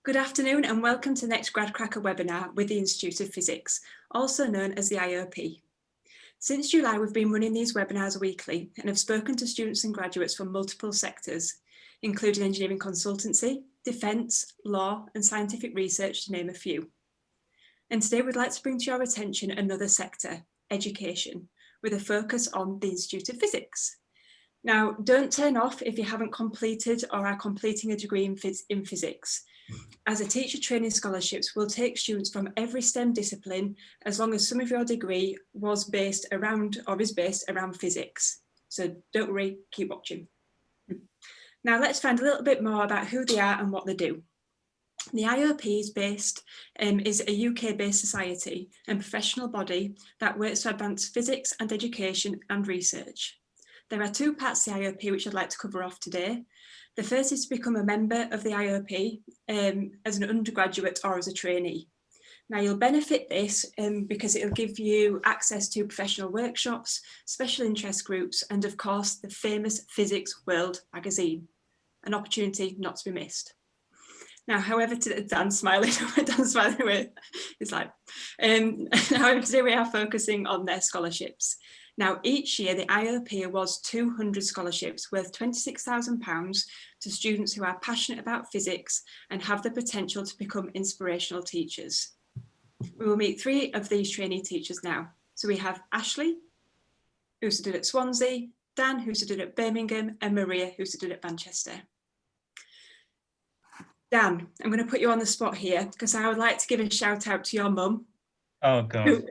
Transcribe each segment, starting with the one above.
Good afternoon and welcome to the next GradCracker webinar with the Institute of Physics, also known as the IOP. Since July, we've been running these webinars weekly and have spoken to students and graduates from multiple sectors, including engineering consultancy, defence, law and scientific research, to name a few. And today we'd like to bring to your attention another sector, education, with a focus on the Institute of Physics. Now, don't turn off if you haven't completed or are completing a degree in physics. As a teacher training scholarships will take students from every STEM discipline as long as some of your degree was based around or is based around physics. So don't worry, keep watching. Now let's find a little bit more about who they are and what they do. The IOP is a UK-based society and professional body that works to advance physics and education and research. There are two parts to the IOP which I'd like to cover off today. The first is to become a member of the IOP as an undergraduate or as a trainee. Now you'll benefit this because it'll give you access to professional workshops, special interest groups, and of course the famous Physics World magazine, an opportunity not to be missed. Now, however, Dan's smiling away, it's like, however, today we are focusing on their scholarships. Now, each year, the IOP awards 200 scholarships worth £26,000 to students who are passionate about physics and have the potential to become inspirational teachers. We will meet three of these trainee teachers now. So we have Ashley, who studied at Swansea, Dan, who studied at Birmingham, and Maria, who studied at Manchester. Dan, I'm going to put you on the spot here because I would like to give a shout out to your mum. Oh, God.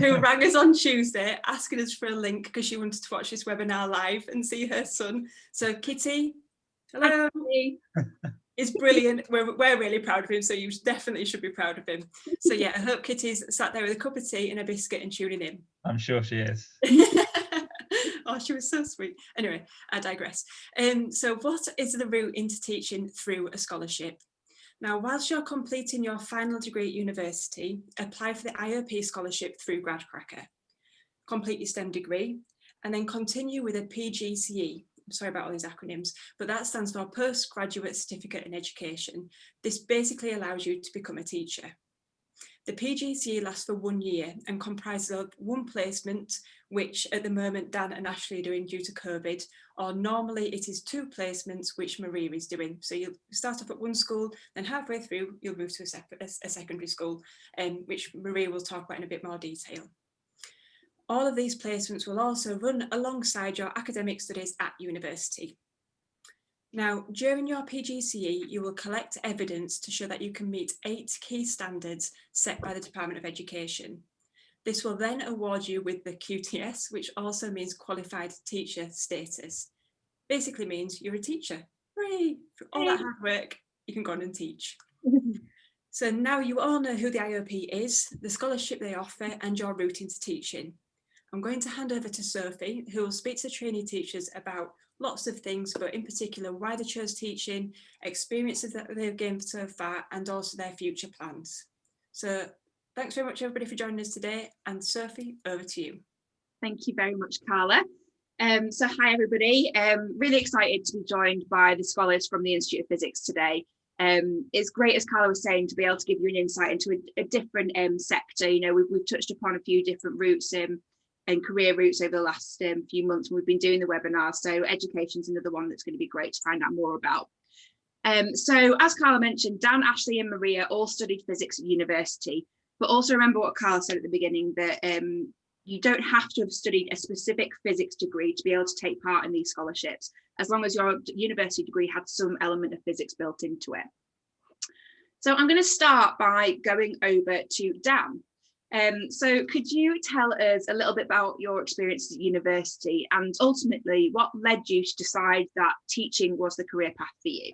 Who rang us on Tuesday asking us for a link because she wanted to watch this webinar live and see her son. So Kitty, hello. He's brilliant. We're really proud of him, so you definitely should be proud of him. So yeah, I hope Kitty's sat there with a cup of tea and a biscuit and tuning in. I'm sure she is. Oh, she was so sweet. Anyway, I digress. So what is the route into teaching through a scholarship? Now, whilst you're completing your final degree at university, apply for the IOP scholarship through GradCracker. Complete your STEM degree and then continue with a PGCE. I'm sorry about all these acronyms, but that stands for Postgraduate Certificate in Education. This basically allows you to become a teacher. The PGCE lasts for 1 year and comprises of one placement, which at the moment Dan and Ashley are doing due to COVID, or normally it is two placements, which Maria is doing. So you'll start off at one school, then halfway through you'll move to a secondary school, which Maria will talk about in a bit more detail. All of these placements will also run alongside your academic studies at university. Now, during your PGCE, you will collect evidence to show that you can meet 8 key standards set by the Department of Education. This will then award you with the QTS, which also means Qualified Teacher Status. Basically means you're a teacher. Hooray! For all that hard work, you can go on and teach. So now you all know who the IOP is, the scholarship they offer, and your route into teaching. I'm going to hand over to Sophie, who will speak to trainee teachers about lots of things, but in particular why they chose teaching, experiences that they've gained so far, and also their future plans. So thanks very much everybody for joining us today, and Sophie, over to you. Thank you very much, Carla. So hi everybody, really excited to be joined by the scholars from the Institute of Physics today. It's great, as Carla was saying, to be able to give you an insight into a different sector. You know, we've touched upon a few different routes and career routes over the last few months when we've been doing the webinar. So education is another one that's going to be great to find out more about. So as Carla mentioned, Dan, Ashley and Maria all studied physics at university, but also remember what Carla said at the beginning, that you don't have to have studied a specific physics degree to be able to take part in these scholarships, as long as your university degree had some element of physics built into it. So I'm going to start by going over to Dan. So could you tell us a little bit about your experiences at university and ultimately what led you to decide that teaching was the career path for you?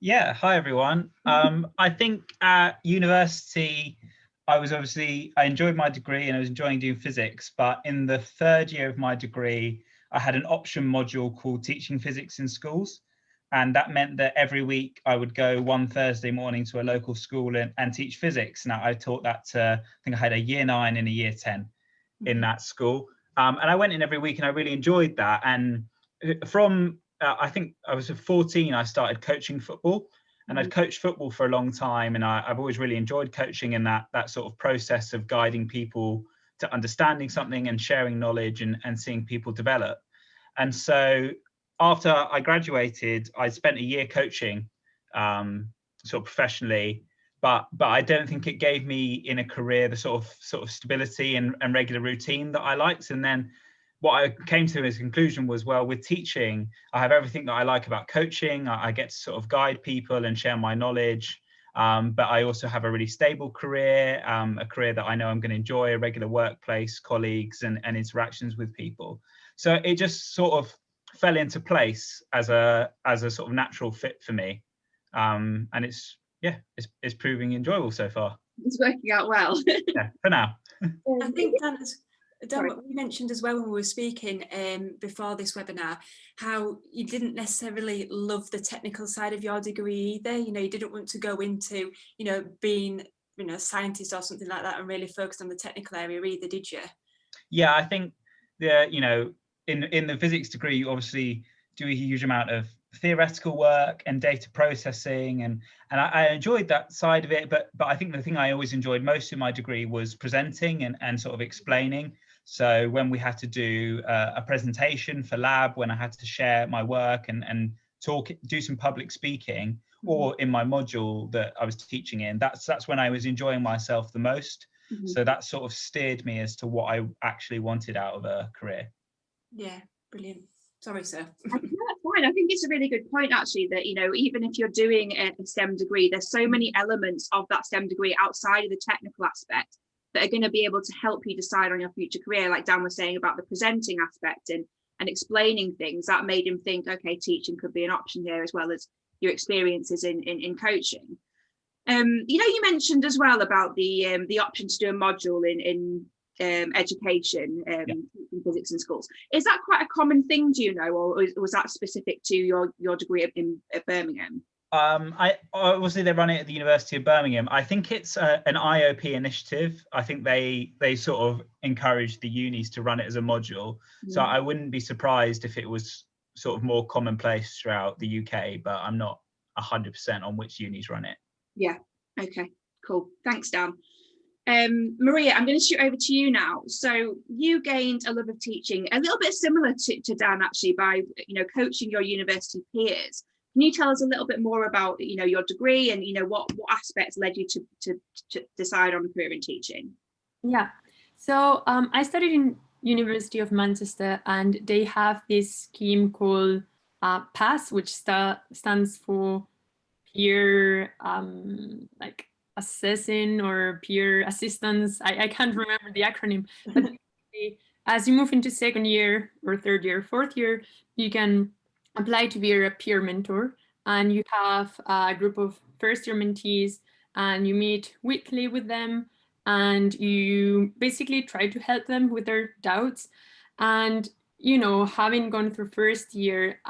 Yeah, hi everyone. I think at university, I enjoyed my degree and I was enjoying doing physics, but in the third year of my degree, I had an option module called Teaching Physics in Schools. And that meant that every week I would go one Thursday morning to a local school and teach physics. Now I taught that to, I think I had a year 9 and a year 10 in that school. And I went in every week and I really enjoyed that. And from, I think I was 14, I started coaching football. And I'd coached football for a long time, and I've always really enjoyed coaching and that sort of process of guiding people to understanding something and sharing knowledge and seeing people develop. And so after I graduated, I spent a year coaching sort of professionally, but I don't think it gave me in a career the sort of stability and regular routine that I liked. And then what I came to as a conclusion was, well, with teaching, I have everything that I like about coaching. I get to sort of guide people and share my knowledge. But I also have a really stable career, a career that I know I'm going to enjoy, a regular workplace, colleagues, and interactions with people. So it just sort of fell into place as a sort of natural fit for me. And it's proving enjoyable so far. It's working out well. Yeah, for now. I think Dan, what we mentioned as well when we were speaking before this webinar, how you didn't necessarily love the technical side of your degree either. You know, you didn't want to go into, you know, being, you know, a scientist or something like that and really focus on the technical area either, did you? Yeah, I think you know, in the physics degree, you obviously do a huge amount of theoretical work and data processing, and I enjoyed that side of it, but I think the thing I always enjoyed most in my degree was presenting and sort of explaining. So when we had to do a presentation for lab, when I had to share my work and do some public speaking, or in my module that I was teaching in, that's when I was enjoying myself the most. So that sort of steered me as to what I actually wanted out of a career. Yeah, brilliant. Sorry, sir. That's fine. I think it's a really good point, actually, that, you know, even if you're doing a STEM degree, there's so many elements of that STEM degree outside of the technical aspect that are going to be able to help you decide on your future career. Like Dan was saying about the presenting aspect and explaining things, that made him think, okay, teaching could be an option here, as well as your experiences in coaching. You know, you mentioned as well about the option to do a module in education, in physics in schools. Is that quite a common thing, do you know, or was that specific to your degree at Birmingham? I obviously they run it at the University of Birmingham. I think it's an IOP initiative. I think they sort of encourage the unis to run it as a module. So I wouldn't be surprised if it was sort of more commonplace throughout the UK, but I'm not 100% on which unis run it. Yeah. Okay. Cool. Thanks, Dan. Maria, I'm going to shoot over to you now. So you gained a love of teaching, a little bit similar to Dan, actually, by, you know, coaching your university peers. Can you tell us a little bit more about, you know, your degree and, you know, what aspects led you to decide on a career in teaching? Yeah. So I studied in University of Manchester, and they have this scheme called PASS, which stands for peer like assessing or peer assistance. I can't remember the acronym, but as you move into second year or third year, fourth year, you can apply to be a peer mentor, and you have a group of first year mentees, and you meet weekly with them, and you basically try to help them with their doubts. And, you know, having gone through first year,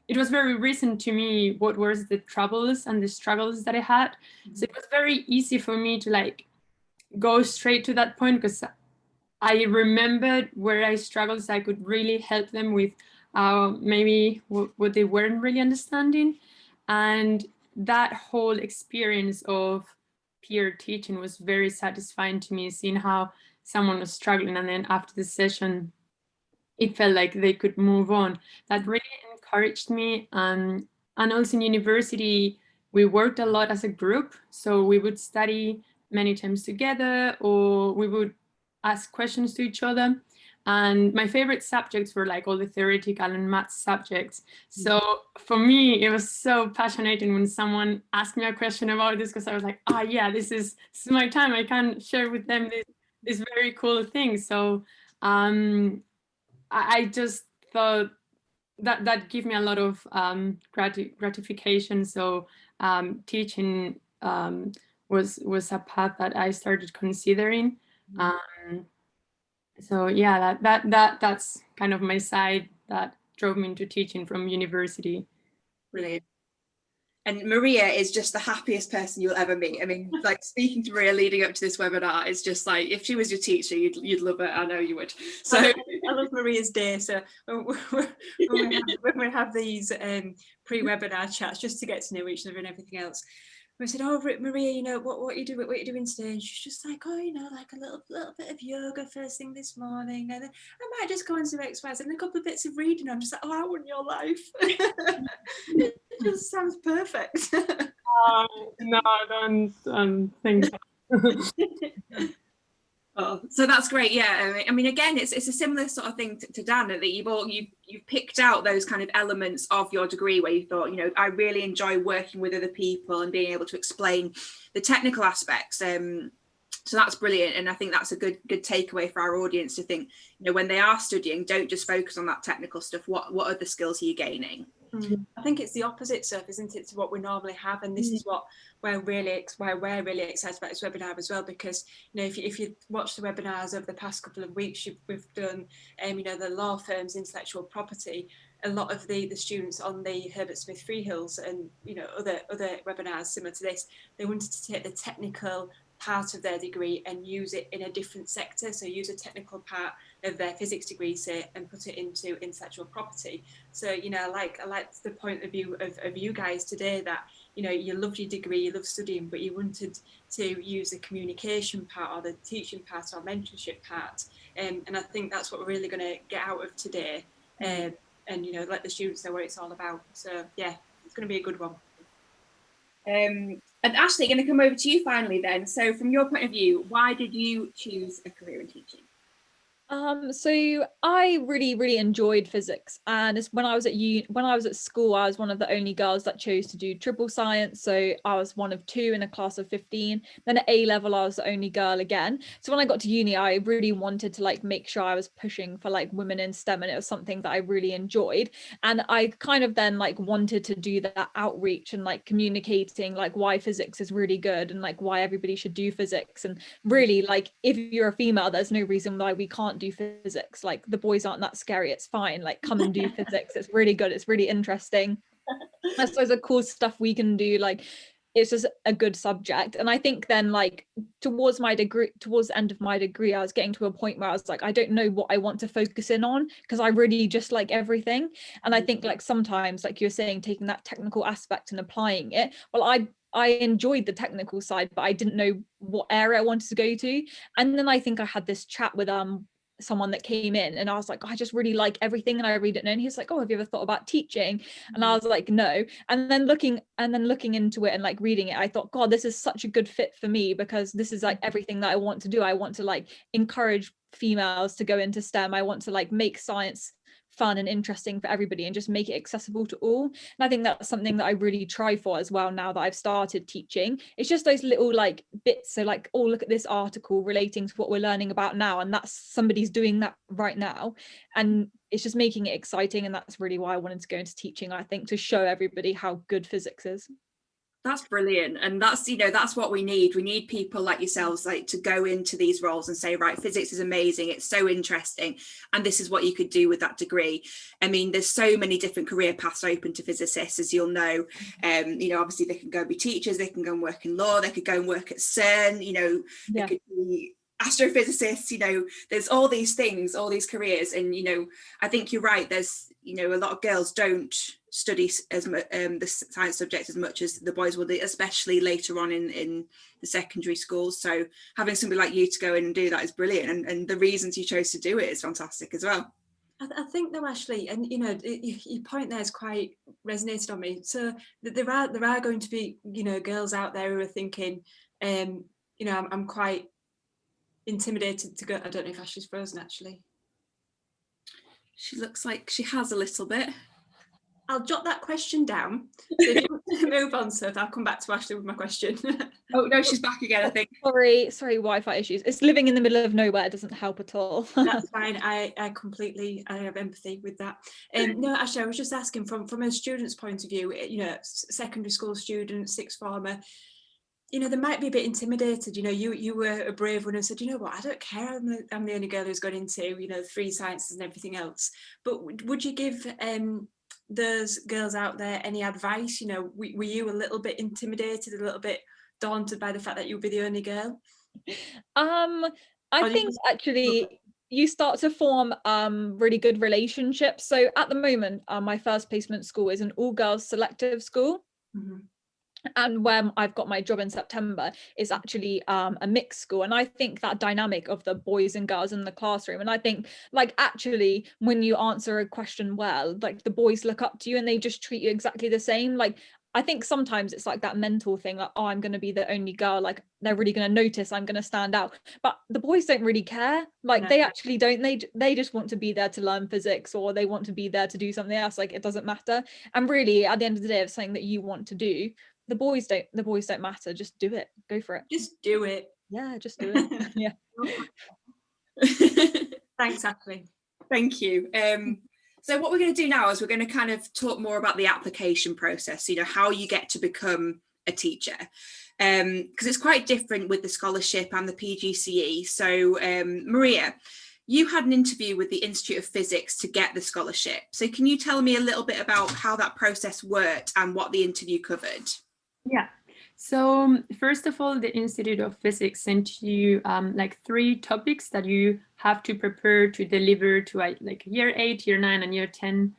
it was very recent to me what was the troubles and the struggles that I had. So it was very easy for me to like go straight to that point, because I remembered where I struggled, so I could really help them with maybe what they weren't really understanding. And that whole experience of peer teaching was very satisfying to me, seeing how someone was struggling, and then after the session, it felt like they could move on. That really encouraged me. And also in university, we worked a lot as a group. So we would study many times together, or we would ask questions to each other. And my favorite subjects were like all the theoretical and math subjects. So for me, it was so passionate when someone asked me a question about this, because I was like, oh yeah, this is my time. I can share with them this very cool thing. So I just thought that gave me a lot of gratification. So teaching was a path that I started considering. So yeah, that's kind of my side that drove me into teaching from university. Brilliant. And Maria is just the happiest person you'll ever meet. I mean, like speaking to Maria leading up to this webinar is just like, if she was your teacher, you'd love it. I know you would. So I love Maria's day. So when we have these pre-webinar chats, just to get to know each other and everything else, we said, "Oh, Maria, you know what you doing today?" And she's just like, "Oh, you know, like a little bit of yoga first thing this morning, and then I might just go and do exercise and a couple of bits of reading." I'm just like, "Oh, I want your life." It just sounds perfect. No, I don't think so. Oh, so that's great. Yeah, I mean, again, it's a similar sort of thing to Dan, that you've picked out those kind of elements of your degree where you thought, you know, I really enjoy working with other people and being able to explain the technical aspects. So that's brilliant, and I think that's a good takeaway for our audience to think, you know, when they are studying, don't just focus on that technical stuff. What other skills are you gaining? I think it's the opposite stuff, isn't it, to what we normally have, and this is why we're really excited about this webinar as well, because, you know, if you watch the webinars over the past couple of weeks, we've done you know, the law firms, intellectual property, a lot of the students on the Herbert Smith Freehills and, you know, other webinars similar to this, they wanted to take the technical part of their degree and use it in a different sector. So use a technical part of their physics degree, say, and put it into intellectual property. So, you know, I like the point of view of you guys today, that, you know, you loved your degree, you love studying, but you wanted to use the communication part or the teaching part or mentorship part. And I think that's what we're really going to get out of today. And, you know, let the students know what it's all about. So, yeah, it's going to be a good one. And Ashley, going to come over to you finally then. So from your point of view, why did you choose a career in teaching? So I really enjoyed physics, and when I was at school, I was one of the only girls that chose to do triple science. So I was one of two in a class of 15. Then at A level, I was the only girl again. So when I got to uni, I really wanted to like make sure I was pushing for like women in STEM, and it was something that I really enjoyed. And I kind of then like wanted to do that outreach and like communicating like why physics is really good and like why everybody should do physics. And really, like, if you're a female, there's no reason why we can't do physics. Like, the boys aren't that scary, it's fine, like come and do physics, it's really good, it's really interesting. That's always the cool stuff we can do. Like, it's just a good subject. And I think then, like, towards the end of my degree, I was getting to a point where I was like, I don't know what I want to focus in on, because I really just like everything. And I think, like, sometimes, like you're saying, taking that technical aspect and applying it, well, I enjoyed the technical side, but I didn't know what area I wanted to go to. And then I think I had this chat with someone that came in, and I was like, oh, I just really like everything and I really don't know. And he was like, oh, have you ever thought about teaching? And I was like, no. And then looking into it and like reading it, I thought, God, this is such a good fit for me, because this is like everything that I want to do. I want to like encourage females to go into STEM. I want to like make science fun and interesting for everybody and just make it accessible to all. And I think that's something that I really try for as well now that I've started teaching. It's just those little like bits. So like, oh, look at this article relating to what we're learning about now, and that's somebody's doing that right now, and it's just making it exciting. And that's really why I wanted to go into teaching, I think, to show everybody how good physics is. That's brilliant. And that's, you know, that's what we need. We need people like yourselves, like, to go into these roles and say, right, physics is amazing, it's so interesting, and this is what you could do with that degree. I mean, there's so many different career paths open to physicists, as you'll know. You know, obviously they can go be teachers, they can go and work in law, they could go and work at CERN, you know, they could be astrophysicists, you know, there's all these things, all these careers. And, you know, I think you're right, there's, you know, a lot of girls don't study as the science subject as much as the boys will, especially later on in the secondary schools. So having somebody like you to go in and do that is brilliant, and the reasons you chose to do it is fantastic as well. I think though, Ashley, and you know, your point there is quite resonated on me. So there are going to be, you know, girls out there who are thinking, you know, I'm quite intimidated to go. I don't know if Ashley's frozen, actually. She looks like she has a little bit. I'll jot that question down. So if you want to move on, so I'll come back to Ashley with my question. Oh no, she's back again, I think. Sorry, Wi-Fi issues. It's living in the middle of nowhere, it doesn't help at all. That's fine. I have empathy with that. No, actually, I was just asking from a student's point of view, you know, secondary school student, sixth former, you know, they might be a bit intimidated. You know, you were a brave one and said, you know what, I don't care, I'm the only girl who's got into, you know, 3 sciences and everything else. But would you give those girls out there any advice? You know, were you a little bit intimidated, a little bit daunted by the fact that you'll be the only girl? I think actually you start to form really good relationships. So at the moment, my first placement school is an all-girls selective school. Mm-hmm. And when I've got my job in September is actually a mixed school. And I think that dynamic of the boys and girls in the classroom, and I think like actually when you answer a question well, like the boys look up to you and they just treat you exactly the same. Like I think sometimes it's like that mental thing, like, oh, I'm going to be the only girl, like they're really going to notice, I'm going to stand out. But the boys don't really care. Like No. they actually don't, they just want to be there to learn physics, or they want to be there to do something else. Like it doesn't matter. And really at the end of the day, it's something that you want to do. The boys don't matter. Just do it. Go for it. Just do it. Yeah, just do it. Yeah. Thanks, Ashley. Thank you. So what we're going to do now is we're going to kind of talk more about the application process, you know, how you get to become a teacher, because it's quite different with the scholarship and the PGCE. So Maria, you had an interview with the Institute of Physics to get the scholarship. So can you tell me a little bit about how that process worked and what the interview covered? Yeah. So first of all, the Institute of Physics sent you like 3 topics that you have to prepare to deliver to like year 8, year 9, and year 10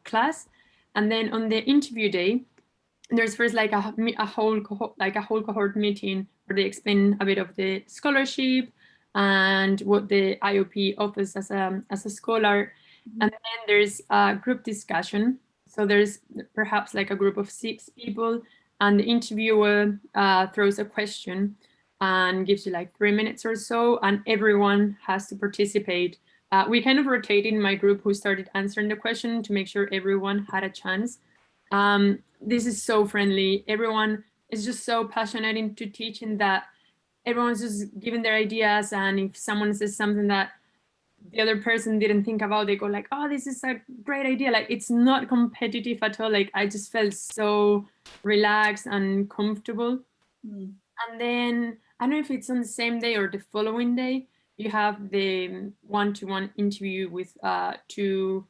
class. And then on the interview day, there's first like a whole cohort meeting where they explain a bit of the scholarship and what the IOP offers as a scholar. Mm-hmm. And then there's a group discussion. So there's perhaps like a group of 6 people, and the interviewer throws a question and gives you like 3 minutes or so, and everyone has to participate. We kind of rotated in my group who started answering the question to make sure everyone had a chance. This is so friendly. Everyone is just so passionate into teaching that everyone's just giving their ideas, and if someone says something that the other person didn't think about, they go like, oh, this is a great idea. Like it's not competitive at all. Like I just felt so relaxed and comfortable. And then I don't know if it's on the same day or the following day, you have the one-to-one interview with 2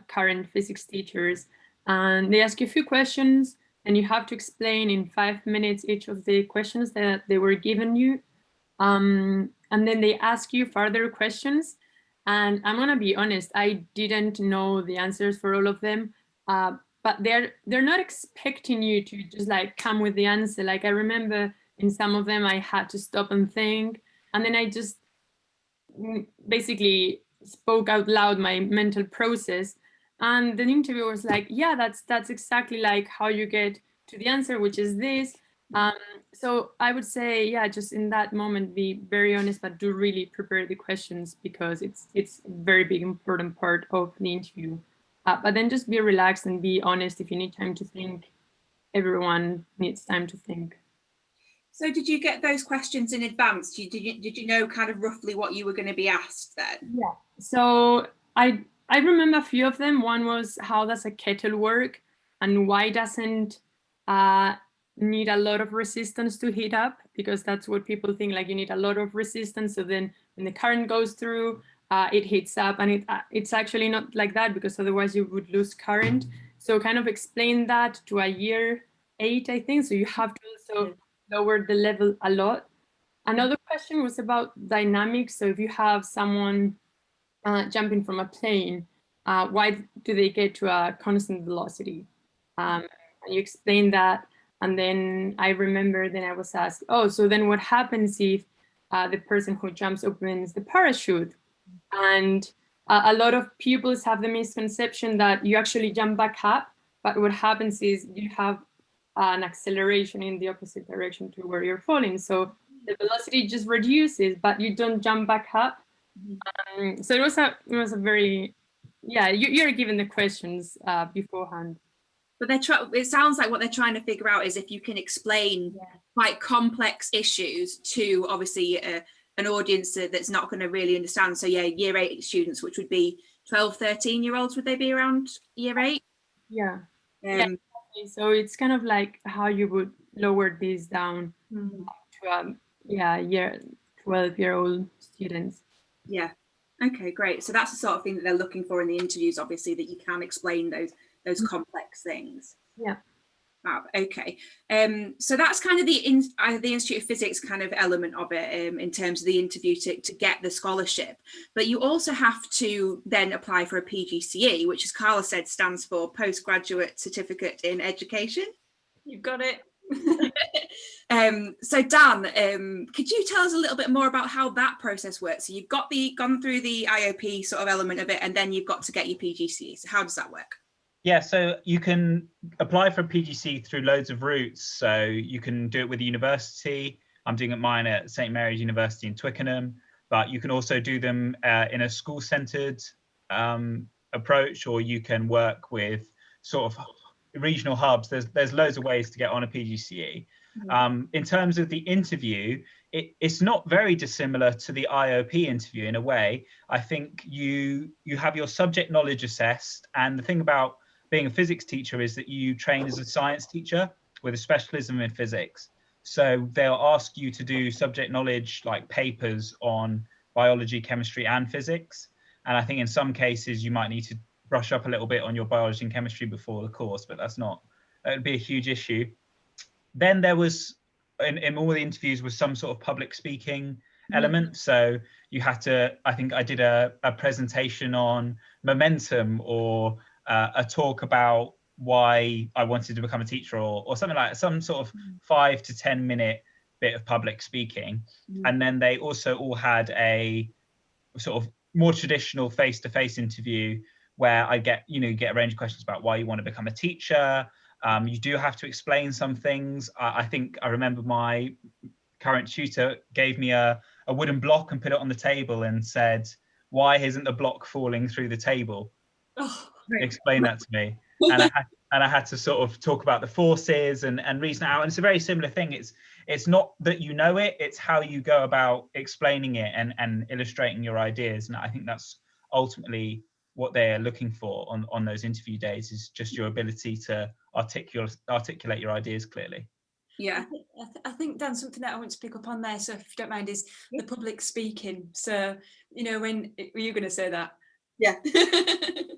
current physics teachers, and they ask you a few questions and you have to explain in 5 minutes each of the questions that they were given you. And then they ask you further questions. And I'm gonna be honest, I didn't know the answers for all of them, but they're not expecting you to just like come with the answer. Like I remember in some of them, I had to stop and think, and then I just basically spoke out loud my mental process. And the interviewer was like, yeah, that's exactly like how you get to the answer, which is this. So I would say, yeah, just in that moment, be very honest, but do really prepare the questions, because it's a very big, important part of the interview. But then just be relaxed and be honest. If you need time to think, everyone needs time to think. So did you get those questions in advance? Did you know kind of roughly what you were going to be asked then? Yeah. So I remember a few of them. One was, how does a kettle work, and why doesn't need a lot of resistance to heat up? Because that's what people think, like you need a lot of resistance, so then when the current goes through, it heats up, and it's actually not like that, because otherwise you would lose current. So kind of explain that to a year 8, I think. So you have to also lower the level a lot. Another question was about dynamics. So if you have someone jumping from a plane, why do they get to a constant velocity? And you explain that. And then I remember then I was asked, oh, so then what happens if the person who jumps opens the parachute? And a lot of pupils have the misconception that you actually jump back up, but what happens is you have an acceleration in the opposite direction to where you're falling. So the velocity just reduces, but you don't jump back up. So it was a very, yeah, you're given the questions beforehand. But it sounds like what they're trying to figure out is if you can explain quite complex issues to obviously an audience that's not going to really understand. So yeah, year 8 students, which would be 12, 13-year-olds, would they be around year 8? Yeah. Yeah. So it's kind of like how you would lower this down to year 12-year-old students. Yeah. Okay, great. So that's the sort of thing that they're looking for in the interviews, obviously, that you can explain those complex things. Yeah. Wow, okay. So that's kind of the Institute of Physics kind of element of it, in terms of the interview to get the scholarship. But you also have to then apply for a PGCE, which, as Carla said, stands for Postgraduate Certificate in Education. You've got it. So Dan, could you tell us a little bit more about how that process works? So you've gone through the IOP sort of element of it, and then you've got to get your PGCE. So how does that work? Yeah, so you can apply for a PGC through loads of routes. So you can do it with a university. I'm doing mine at St. Mary's University in Twickenham, but you can also do them in a school-centered approach, or you can work with sort of regional hubs. There's loads of ways to get on a PGCE. In terms of the interview, it's not very dissimilar to the IOP interview in a way. I think you have your subject knowledge assessed, and the thing about being a physics teacher is that you train as a science teacher with a specialism in physics. So they'll ask you to do subject knowledge, like papers on biology, chemistry, and physics. And I think in some cases you might need to brush up a little bit on your biology and chemistry before the course, but that would be a huge issue. Then there was, in all the interviews, was some sort of public speaking element. So you had to, I think I did a presentation on momentum, or a talk about why I wanted to become a teacher, or something like that, some sort of 5 to 10 minute bit of public speaking. And then they also all had a sort of more traditional face-to-face interview where I get a range of questions about why you want to become a teacher. You do have to explain some things. I think I remember my current tutor gave me a wooden block and put it on the table and said, "Why isn't the block falling through the table?" Explain that to me. And I had to sort of talk about the forces and reason out. And it's a very similar thing. It's not that you know it, it's how you go about explaining it and illustrating your ideas. And I think that's ultimately what they're looking for on those interview days, is just your ability to articulate your ideas clearly. Yeah. I think, Dan, something that I want to pick up on there, so if you don't mind, is the public speaking. So, when were you going to say that? Yeah.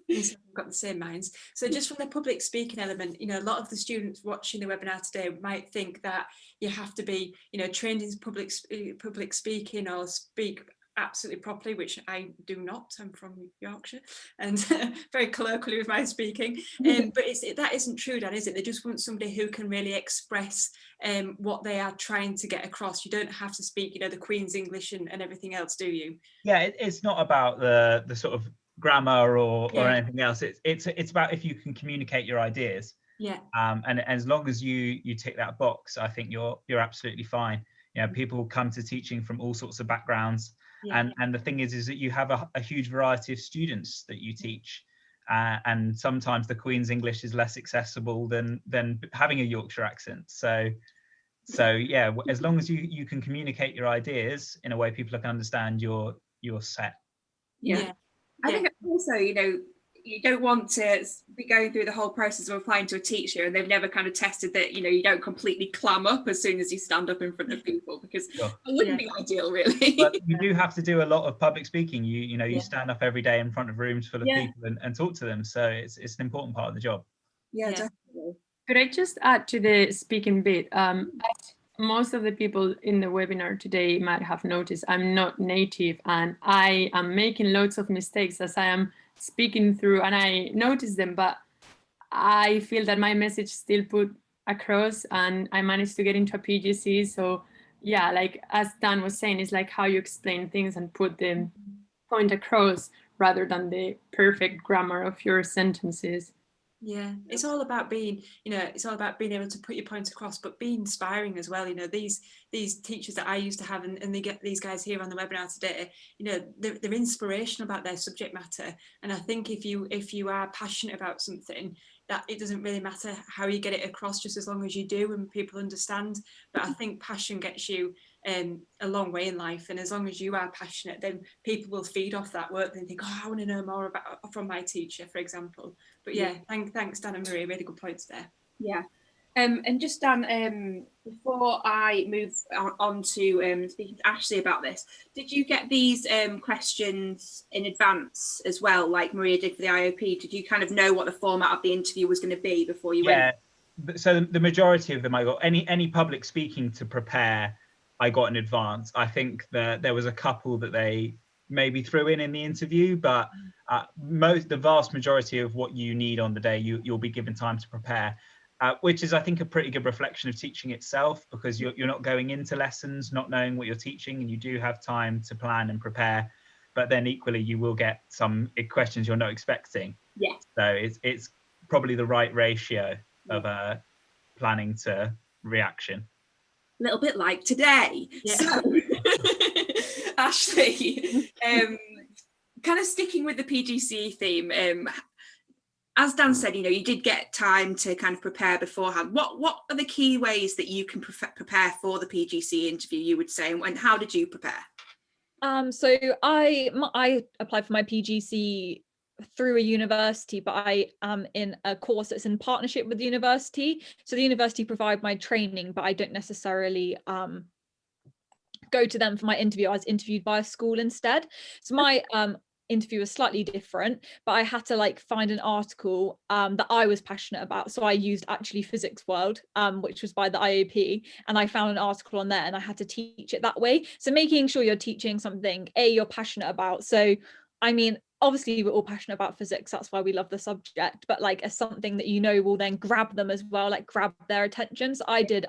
We've got the same minds. So just from the public speaking element, a lot of the students watching the webinar today might think that you have to be, trained in public speaking or speak absolutely properly, which I do not. I'm from Yorkshire and very colloquially with my speaking. But that isn't true, Dan, is it? They just want somebody who can really express what they are trying to get across. You don't have to speak, the Queen's English and everything else, do you? Yeah, it's not about the sort of grammar or anything else. It's about if you can communicate your ideas. Yeah. And as long as you tick that box, I think you're absolutely fine. People come to teaching from all sorts of backgrounds. Yeah. And the thing is that you have a huge variety of students that you teach. And sometimes the Queen's English is less accessible than having a Yorkshire accent. So yeah, as long as you can communicate your ideas in a way people can understand, you're set. Yeah. I think also, you don't want to be going through the whole process of applying to a teacher and they've never kind of tested that, you don't completely clam up as soon as you stand up in front of people, because it wouldn't be ideal, really. But you do have to do a lot of public speaking. You stand up every day in front of rooms full of people and talk to them. So it's an important part of the job. Yeah, definitely. Could I just add to the speaking bit? Most of the people in the webinar today might have noticed I'm not native and I am making loads of mistakes as I am speaking through, and I notice them, but I feel that my message still put across and I managed to get into a PGC. So yeah, like as Dan was saying, it's like how you explain things and put the point across rather than the perfect grammar of your sentences. Yeah, it's all about being, it's all about being able to put your point across, but be inspiring as well. These teachers that I used to have, and they get these guys here on the webinar today, they're inspirational about their subject matter. And I think if you are passionate about something, that it doesn't really matter how you get it across, just as long as you do and people understand. But I think passion gets you a long way in life, and as long as you are passionate, then people will feed off that work and think, oh, I want to know more from my teacher, for example. But yeah, thanks Dan and Maria, really good points there. Yeah. And just Dan, before I move on to speaking to Ashley about this, did you get these questions in advance as well, like Maria did for the IOP? Did you kind of know what the format of the interview was going to be before you went? So the majority of them I got. Any public speaking to prepare, I got in advance. I think that there was a couple that they maybe threw in the interview, but the vast majority of what you need on the day, you'll be given time to prepare. Which is, I think, a pretty good reflection of teaching itself, because you're not going into lessons not knowing what you're teaching, and you do have time to plan and prepare. But then equally, you will get some questions you're not expecting. Yeah. So it's probably the right ratio of planning to reaction. A little bit like today. Yeah. So, Ashley, kind of sticking with the PGCE theme. As Dan said, you did get time to kind of prepare beforehand. What are the key ways that you can prepare for the PGCE interview, you would say, and how did you prepare? So I applied for my PGCE through a university, but I am in a course that's in partnership with the university. So the university provide my training, but I don't necessarily go to them for my interview. I was interviewed by a school instead. So my interview was slightly different, but I had to find an article that I was passionate about. So I used actually Physics World, which was by the IOP, and I found an article on there and I had to teach it that way. So making sure you're teaching something you're passionate about. So I mean, obviously we're all passionate about physics, that's why we love the subject, but as something that will then grab them as well, grab their attention. So I did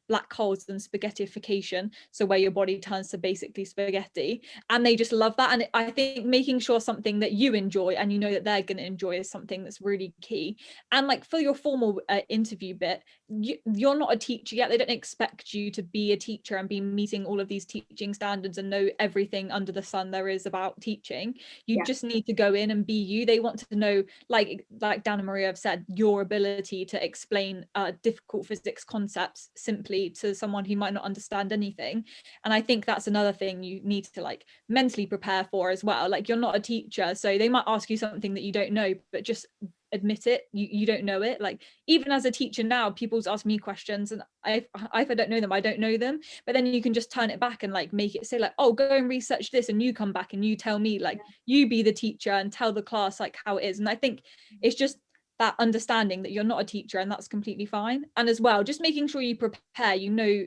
black holes and spaghettification, so where your body turns to basically spaghetti, and they just love that. And I think making sure something that you enjoy and that they're going to enjoy is something that's really key. And for your formal interview bit, you're not a teacher yet. They don't expect you to be a teacher and be meeting all of these teaching standards and know everything under the sun there is about teaching. You just need to go in and be you. They want to know, like Dan and Maria have said, your ability to explain difficult physics concepts simply to someone who might not understand anything. And I think that's another thing you need to mentally prepare for as well. You're not a teacher, so they might ask you something that you don't know, but just admit it. You don't know it. Even as a teacher now, people ask me questions and if I don't know them, I don't know them, but then you can just turn it back and make it say oh, go and research this, and you come back and you tell me, you be the teacher and tell the class how it is. And I think it's just that understanding that you're not a teacher, and that's completely fine. And as well, just making sure you prepare,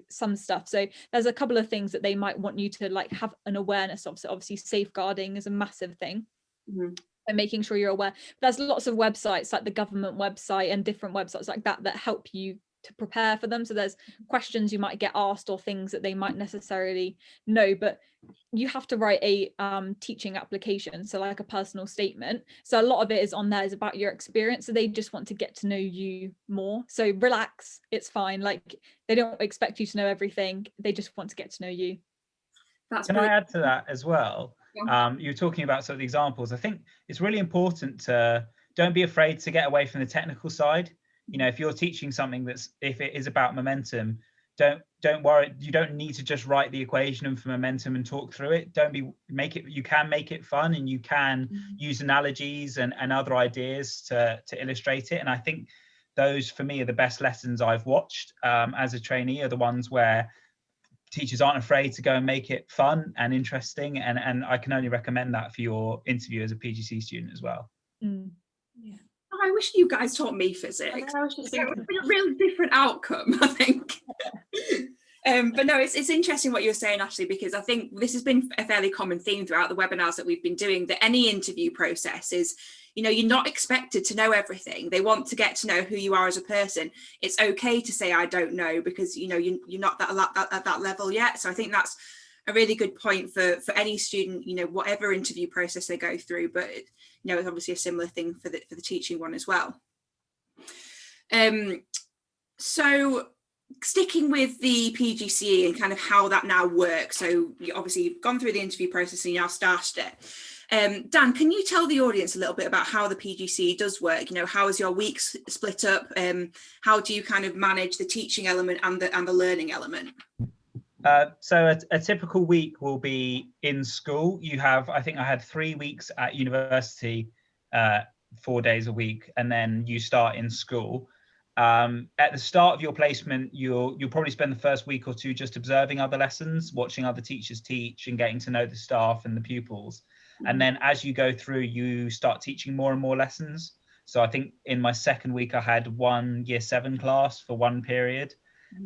some stuff. So there's a couple of things that they might want you to have an awareness of. So obviously safeguarding is a massive thing. Mm-hmm. And making sure you're aware. There's lots of websites, like the government website and different websites that help you to prepare for them. So there's questions you might get asked or things that they might necessarily know, but you have to write a teaching application, so a personal statement. So a lot of it is on there is about your experience, so they just want to get to know you more. So relax, it's fine. They don't expect you to know everything, they just want to get to know you. Can I add to that as well? You're talking about sort of the examples. I think it's really important to don't be afraid to get away from the technical side. If you're teaching something if it is about momentum, don't worry. You don't need to just write the equation for momentum and talk through it. You can make it fun, and you can use analogies and other ideas to illustrate it. And I think those for me are the best lessons I've watched as a trainee, are the ones where teachers aren't afraid to go and make it fun and interesting, and I can only recommend that for your interview as a PGCE student as well. Yeah. I wish you guys taught me physics. It would be a real different outcome, I think. But no, it's interesting what you're saying, Ashley, because I think this has been a fairly common theme throughout the webinars that we've been doing, that any interview process is, you're not expected to know everything. They want to get to know who you are as a person. It's okay to say, I don't know, because, you're not at that level yet. So I think that's a really good point for any student, whatever interview process they go through. But, it's obviously a similar thing for the teaching one as well. So sticking with the PGCE and kind of how that now works. So you've gone through the interview process and you now started it. Dan, can you tell the audience a little bit about how the PGCE does work? How is your week split up? How do you kind of manage the teaching element and the learning element? So a typical week will be in school. I think I had 3 weeks at university, 4 days a week, and then you start in school. At the start of your placement, you'll probably spend the first week or two just observing other lessons, watching other teachers teach and getting to know the staff and the pupils. And then as you go through, you start teaching more and more lessons. So I think in my second week, I had one year 7 class for one period.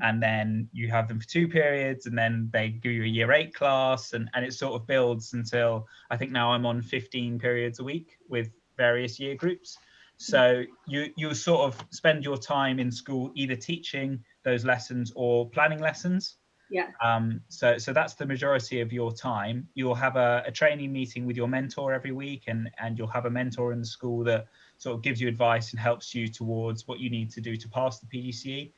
And then you have them for 2 periods, and then they give you a year 8 class, and it sort of builds until I think now I'm on 15 periods a week with various year groups. So you sort of spend your time in school either teaching those lessons or planning lessons. Yeah. So that's the majority of your time. You'll have a training meeting with your mentor every week, and you'll have a mentor in the school that sort of gives you advice and helps you towards what you need to do to pass the PGCE.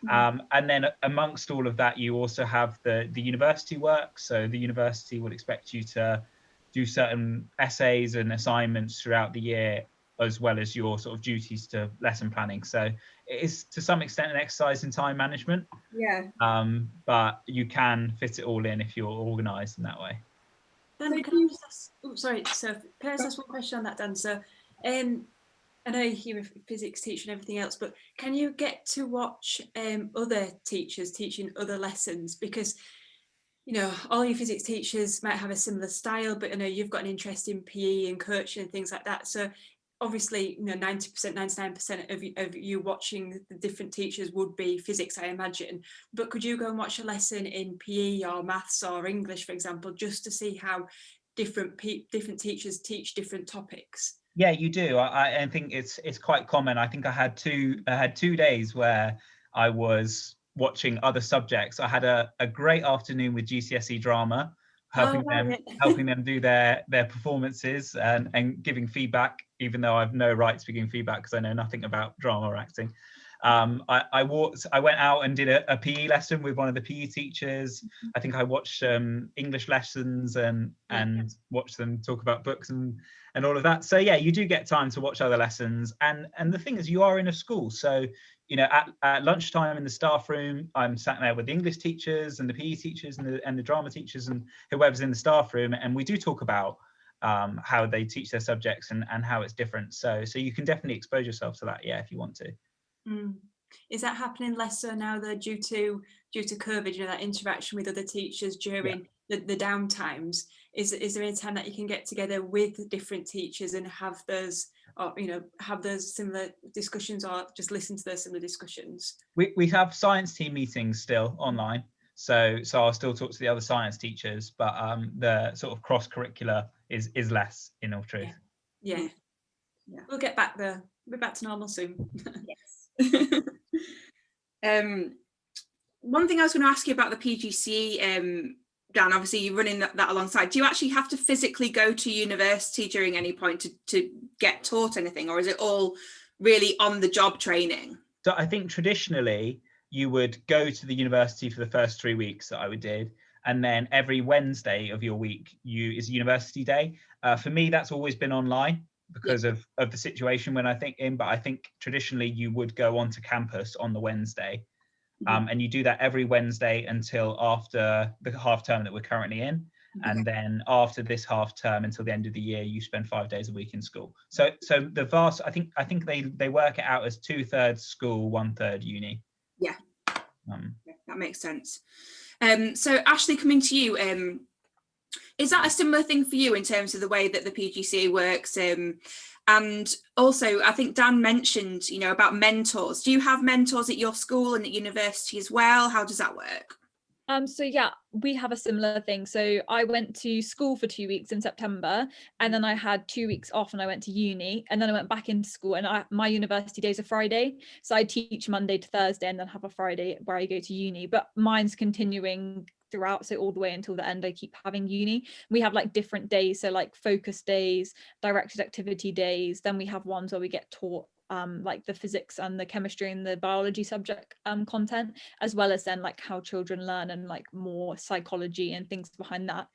And then amongst all of that, you also have the university work. So the university will expect you to do certain essays and assignments throughout the year, as well as your sort of duties to lesson planning. So it is to some extent an exercise in time management. Yeah. But you can fit it all in if you're organised in that way. Dan, can I just ask, sorry, so can I just ask one question on that, Dan? So I know you're a physics teacher and everything else, but can you get to watch other teachers teaching other lessons? Because, you know, all your physics teachers might have a similar style, but I know you've got an interest in PE and coaching and things like that. So obviously, you know, 90%, 99% of you watching the different teachers would be physics, I imagine. But could you go and watch a lesson in PE or maths or English, for example, just to see how different teachers teach different topics? Yeah, you do. I think it's quite common. I think I had 2 days where I was watching other subjects. I had a great afternoon with GCSE drama, helping them do their performances and giving feedback, even though I've no right to be giving feedback because I know nothing about drama or acting. I went out and did a PE lesson with one of the PE teachers. I think I watched English lessons and watched them talk about books and all of that. So yeah, you do get time to watch other lessons. And the thing is, you are in a school, so you know, at lunchtime in the staff room, I'm sat there with the English teachers and the PE teachers and the drama teachers and whoever's in the staff room, and we do talk about how they teach their subjects and how it's different. So you can definitely expose yourself to that, yeah, if you want to. Is that happening less so now though, due to COVID, you know, that interaction with other teachers during the down times? Is there any time that you can get together with different teachers and have those, or you know, have those similar discussions, or just listen to those similar discussions? We have science team meetings still online, so I'll still talk to the other science teachers, but the sort of cross curricular is less, in all truth. Yeah. We'll get back there. We'll be back to normal soon. Yes. One thing I was going to ask you about the PGCE, Dan, obviously you're running that alongside. Do you actually have to physically go to university during any point to get taught anything, or is it all really on the job training? So I think traditionally you would go to the university for the first 3 weeks that I did, and then every Wednesday of your week is university day. For me, that's always been online because of the situation when I think in, but I think traditionally you would go onto campus on the Wednesday. And you do that every Wednesday until after the half term that we're currently in. And then after this half term until the end of the year, you spend 5 days a week in school. So the vast, I think they work it out as 2/3 school, 1/3 uni. Yeah, that makes sense. So Ashley, coming to you, is that a similar thing for you in terms of the way that the PGCE works? And also, I think Dan mentioned, you know, about mentors. Do you have mentors at your school and at university as well? How does that work? So yeah, we have a similar thing. So I went to school for 2 weeks in September, and then I had 2 weeks off and I went to uni, and then I went back into school, and my university days are Friday. So I teach Monday to Thursday and then have a Friday where I go to uni, but mine's continuing throughout, so all the way until the end I keep having uni. We have like different days, so like focus days, directed activity days, then we have ones where we get taught like the physics and the chemistry and the biology subject content, as well as then like how children learn and like more psychology and things behind that.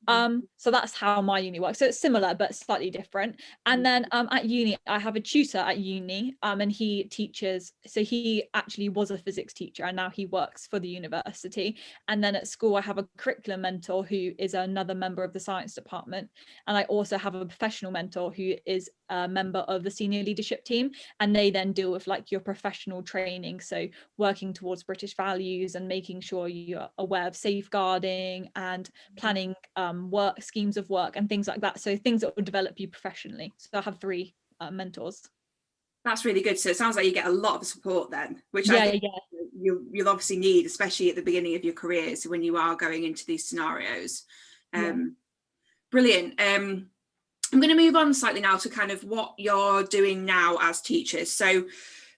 So that's how my uni works. So it's similar but slightly different. And then at uni, I have a tutor at uni, and he teaches. So he actually was a physics teacher, and now he works for the university. And then at school, I have a curriculum mentor who is another member of the science department. And I also have a professional mentor who is a member of the senior leadership team. And they then deal with like your professional training. So working towards British values and making sure you're aware of safeguarding and planning work schemes of work and things like that. So things that will develop you professionally. So I have 3 mentors. That's really good. So it sounds like you get a lot of support then, which I think you'll obviously need, especially at the beginning of your careers when you are going into these scenarios. Brilliant. I'm going to move on slightly now to kind of what you're doing now as teachers. So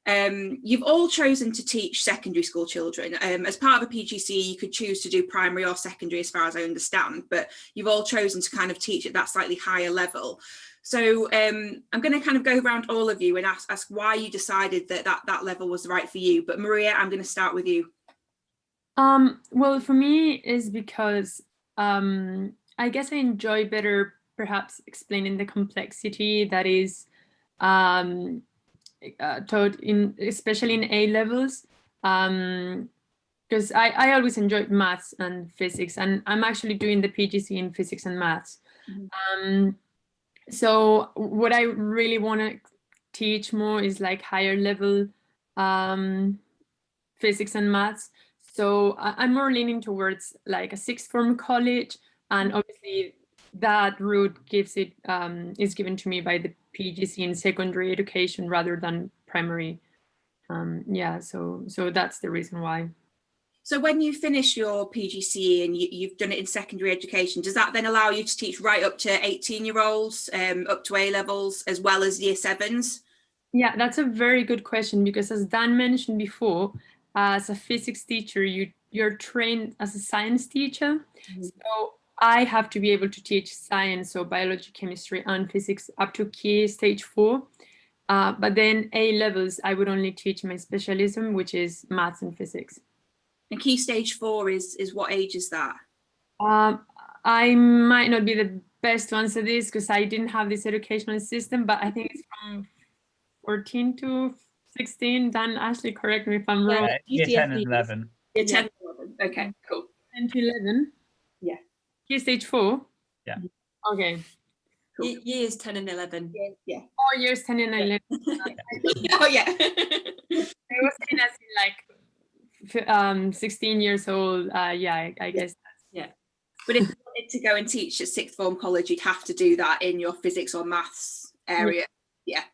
you've all chosen to teach secondary school children. As part of a PGCE, you could choose to do primary or secondary, as far as I understand, but you've all chosen to kind of teach at that slightly higher level. So I'm going to kind of go around all of you and ask why you decided that level was right for you. But Maria, I'm going to start with you. Well, for me is because I guess I enjoy better perhaps explaining the complexity that is taught in, especially in A levels, because I always enjoyed maths and physics, and I'm actually doing the PGCE in physics and maths. So what I really want to teach more is like higher level physics and maths. So I'm more leaning towards like a sixth form college, and obviously that route gives it is given to me by the PGCE in secondary education rather than primary. So that's the reason why. So when you finish your PGCE and you've done it in secondary education, does that then allow you to teach right up to 18-year-olds, up to A levels, as well as year 7s? Yeah, that's a very good question, because as Dan mentioned before, as a physics teacher, you're trained as a science teacher. So I have to be able to teach science, so biology, chemistry, and physics up to Key Stage 4. But then A levels, I would only teach my specialism, which is maths and physics. And Key Stage 4 is what age is that? I might not be the best to answer this because I didn't have this educational system, but I think it's from 14 to 16. Dan, Ashley, correct me if I'm wrong. Year 10 and 11. Year 10 and 11. Okay, cool. 10 to 11? Yeah. Key Stage 4? Yeah. Okay. Cool. Years 10 and 11. Yeah. Oh, years 10 and 11. Oh, yeah. I was saying as in like 16 years old. I guess that's, yeah. But if you wanted to go and teach at sixth form college, you'd have to do that in your physics or maths area. Yeah.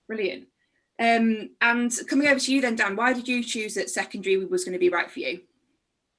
Brilliant. And coming over to you then, Dan, why did you choose that secondary was going to be right for you?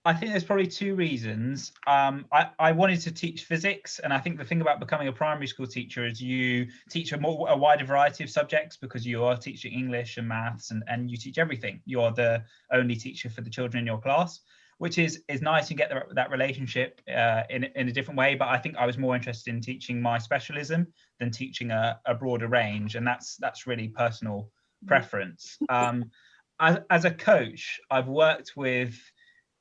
I think there's probably 2 reasons. I wanted to teach physics, and I think the thing about becoming a primary school teacher is you teach a wider variety of subjects, because you are teaching English and maths, and you teach everything. You're the only teacher for the children in your class, which is nice. You get that relationship in a different way. But I think I was more interested in teaching my specialism than teaching a broader range, and that's really personal preference. As a coach, I've worked with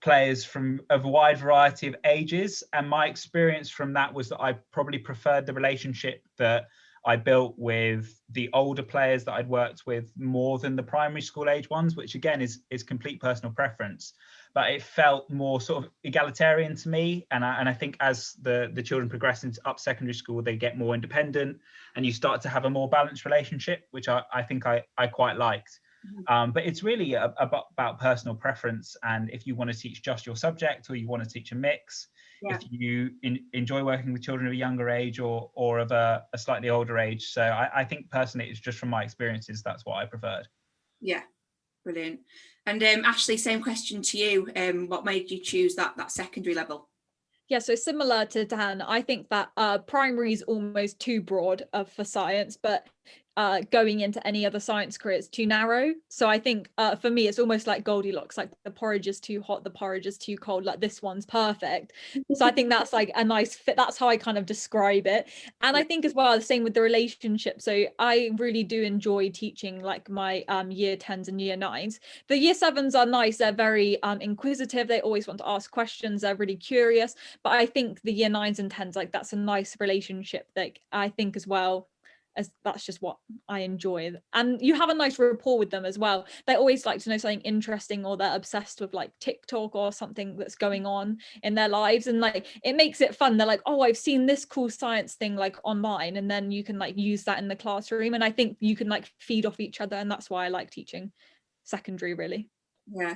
players from a wide variety of ages, and my experience from that was that I probably preferred the relationship that I built with the older players that I'd worked with more than the primary school age ones, which again is complete personal preference, but it felt more sort of egalitarian to me. And I think as the children progress into up secondary school, they get more independent and you start to have a more balanced relationship, which I think I quite liked. But it's really about personal preference, and if you want to teach just your subject or you want to teach a mix, if you enjoy working with children of a younger age or of a slightly older age. So I think personally, it's just from my experiences, that's what I preferred. Yeah, brilliant. And Ashley, same question to you. What made you choose that secondary level? Yeah, so similar to Dan, I think that primary is almost too broad for science, but going into any other science career. It's too narrow. So I think for me, it's almost like Goldilocks, like the porridge is too hot, the porridge is too cold, like this one's perfect. So I think that's like a nice fit. That's how I kind of describe it. And I think as well, the same with the relationship. So I really do enjoy teaching like my year 10s and year 9s. The year 7s are nice. They're very inquisitive. They always want to ask questions. They're really curious. But I think the year 9s and 10s, like that's a nice relationship. Like I think as well, as that's just what I enjoy. And you have a nice rapport with them as well. They always like to know something interesting, or they're obsessed with like TikTok or something that's going on in their lives, and like it makes it fun. They're like, oh, I've seen this cool science thing like online, and then you can like use that in the classroom, and I think you can like feed off each other, and that's why I like teaching secondary, really. Yeah.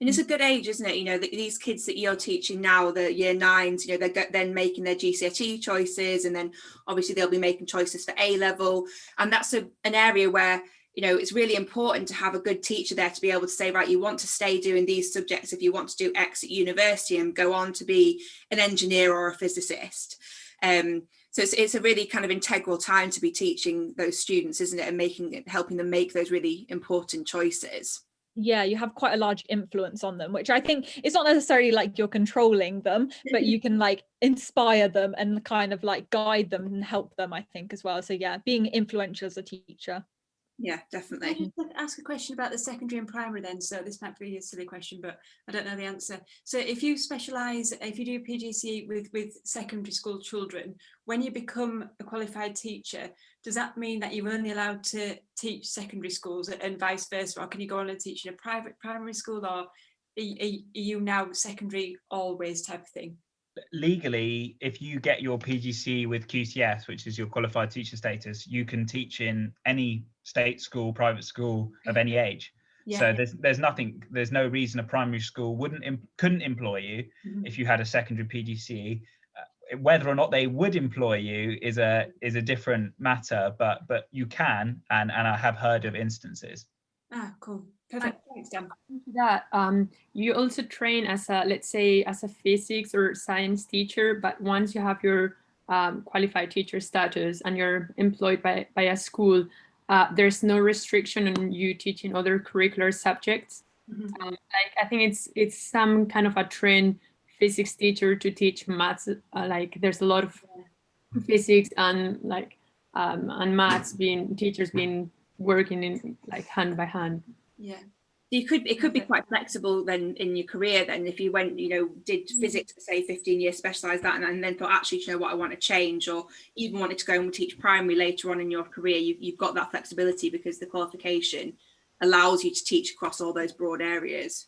And it's a good age, isn't it? You know, these kids that you're teaching now, the year 9s, you know, they're then making their GCSE choices, and then obviously they'll be making choices for A level. And that's an area where, you know, it's really important to have a good teacher there to be able to say, right, you want to stay doing these subjects if you want to do X at university and go on to be an engineer or a physicist. So it's a really kind of integral time to be teaching those students, isn't it? And helping them make those really important choices. Yeah, you have quite a large influence on them, which I think it's not necessarily like you're controlling them, but you can like inspire them and kind of like guide them and help them, I think, as well. So yeah, being influential as a teacher. Yeah, definitely. Can I just ask a question about the secondary and primary then? So this might be a silly question, but I don't know the answer. So if you specialise, if you do PGCE with secondary school children, when you become a qualified teacher, does that mean that you're only allowed to teach secondary schools and vice versa? Or can you go on and teach in a private primary school, or are you now secondary always type of thing? Legally, if you get your PGCE with QTS, which is your qualified teacher status, you can teach in any state school, private school of any age. Yeah. So there's no reason a primary school couldn't employ you if you had a secondary PGCE. Whether or not they would employ you is a different matter, but you can, and I have heard of instances. Ah, cool. Perfect. Thanks, Dan. That you also train as a physics or science teacher, but once you have your qualified teacher status and you're employed by a school, there's no restriction on you teaching other curricular subjects. Like I think it's some kind of a trained physics teacher to teach maths. Like there's a lot of physics and like and maths teachers being working in like hand by hand. Yeah, it could be quite flexible then in your career. Then if you went, you know, did physics for say 15 years, specialised that, and then thought, actually, you know what, I want to change, or even wanted to go and teach primary later on in your career, you've got that flexibility because the qualification allows you to teach across all those broad areas.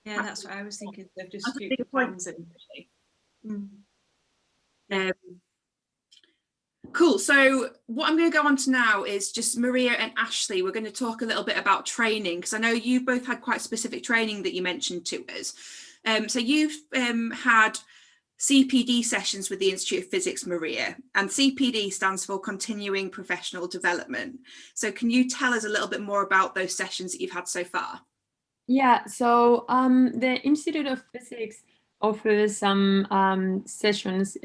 Yeah, that's what I was thinking. Of just future plans. Cool. So what I'm going to go on to now is just Maria and Ashley. We're going to talk a little bit about training, because I know you've both had quite specific training that you mentioned to us. So you've had CPD sessions with the Institute of Physics, Maria, and CPD stands for Continuing Professional Development. So can you tell us a little bit more about those sessions that you've had so far? Yeah, so the Institute of Physics offers some sessions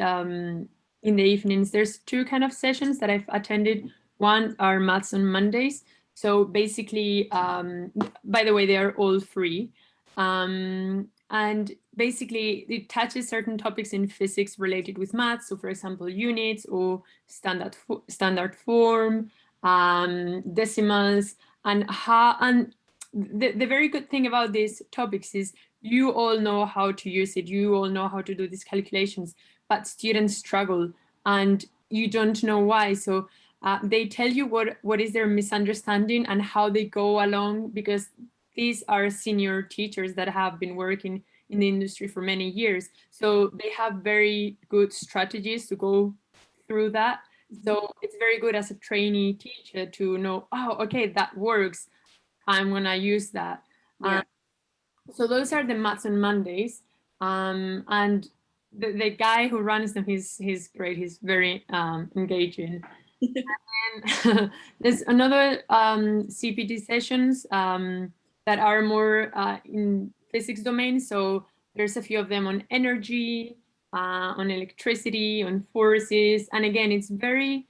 in the evenings. There's two kind of sessions that I've attended. One are Maths on Mondays. So basically, by the way, they are all free. And basically, it touches certain topics in physics related with maths. So for example, units or standard form, decimals, and the very good thing about these topics is you all know how to use it. You all know how to do these calculations, but students struggle and you don't know why. So they tell you what is their misunderstanding and how they go along, because these are senior teachers that have been working in the industry for many years. So they have very good strategies to go through that. So it's very good as a trainee teacher to know, oh, okay, that works. I'm gonna use that. Yeah. So those are the Maths on Mondays. And the guy who runs them, he's great. He's very engaging. And there's another CPD sessions that are more in physics domain. So there's a few of them on energy, on electricity, on forces. And again, it's very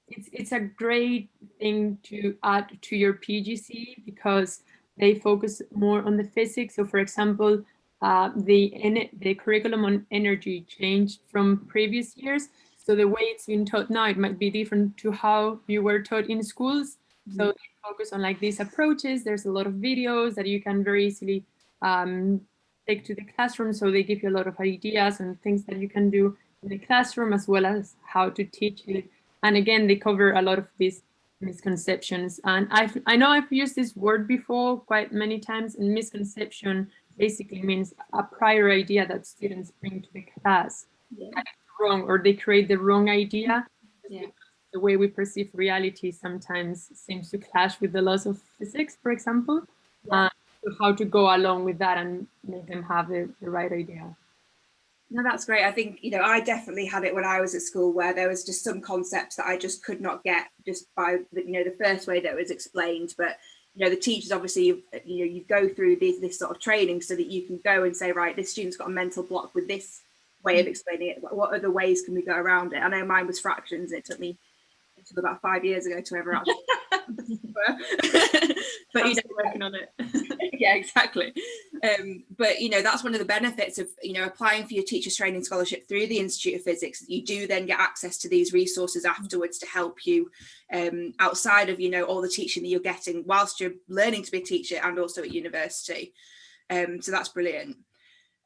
it's a great thing to add to your PGCE because they focus more on the physics. So, for example, the curriculum on energy changed from previous years. So the way it's been taught now, it might be different to how you were taught in schools. So they focus on like these approaches. There's a lot of videos that you can very easily take to the classroom. So they give you a lot of ideas and things that you can do in the classroom, as well as how to teach it. And again, they cover a lot of these misconceptions. And I know I've used this word before quite many times, and misconception basically means a prior idea that students bring to the class that is wrong, or they create the wrong idea. The way we perceive reality sometimes seems to clash with the laws of physics, for example. So how to go along with that and make them have the right idea. No, that's great. I think, you know, I definitely had it when I was at school, where there was just some concepts that I just could not get just by the, you know, the first way that it was explained. But, you know, the teachers obviously, you go through this sort of training so that you can go and say, right, this student's got a mental block with this way of explaining it. What other ways can we go around it? I know mine was fractions. It took me until about 5 years ago to ever actually but you know, working on it. yeah, exactly. But you know, that's one of the benefits of, you know, applying for your teachers training scholarship through the Institute of Physics. You do then get access to these resources afterwards to help you outside of, you know, all the teaching that you're getting whilst you're learning to be a teacher and also at university. So that's brilliant.